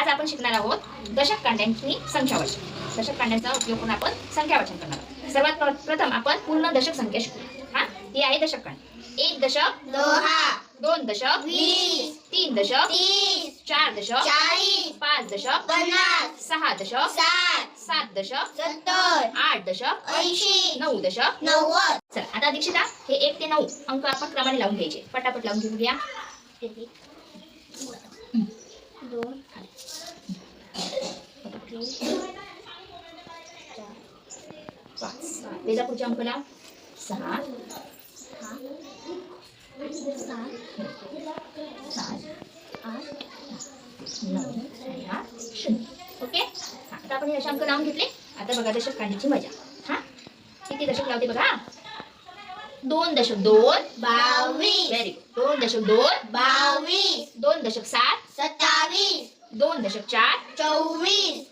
आज आपण शिकणार आहोत दशक कांड्यांची संख्या वाचन। दशक कांड्यांचा उपयोग करून आपण संख्या वाचन करणार आहोत। सर्वात प्रथम आपण पूर्ण दशक संख्या शिकू। हा, ही आहे दशक कांडी। 1 दशक 2 दशक 3 दशक 4 दशक 5 दशक 6 दशक 7 दशक 8 दशक 9 दशक 90। चल आता दीक्षिता, हे 1 ते 9 अंक आपण क्रमाने लावून घ्यायचे। पटापट लावून घेऊया। 2 5 त्याचा पुढचा अंक लाव 6 ओके। आता आपण हे असे अंक लावून घेतले। आता बघा दशक काढण्याची मजा। हा, किती दशक लावते बघा। 2 दशक 2 22 व्हेरी गुड। 2 दशक 2 22 2 दशक 7 27 2 दशक 4 24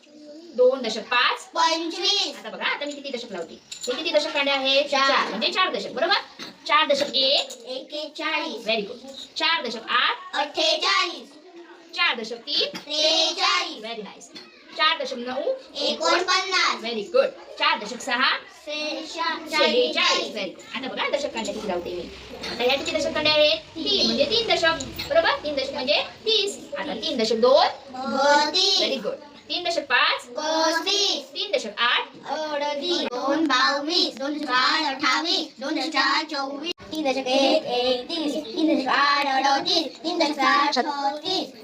2 दशक 5 25 आता बघा, आता मी किती दशक लावते। हे किती दशक काढले आहे? 4 4 म्हणजे 4 दशक बरोबर। 4 दशक 1 41 व्हेरी गुड। 4 दशक 8 48 4 दशक 3 43 व्हेरी नाईस। 4 दशक 9 49 व्हेरी गुड। 4 दशक 6 46 व्हेरी गुड। आता बघा दशक कांड्या किती लावते मी। आता ह्या किती दशक कांड्या आहेत? 3 म्हणजे 3 दशक बरोबर। 3 दशक म्हणजे 30। आता 3 दशक 2 व्हेरी 32 गुड। 3 दशक 5 35 3 दशक 8 38 2 22 2 दशक 8 28 2 दशक 4 24 3 दशक 1 31 3 दशक 8 38 3 दशक 7 36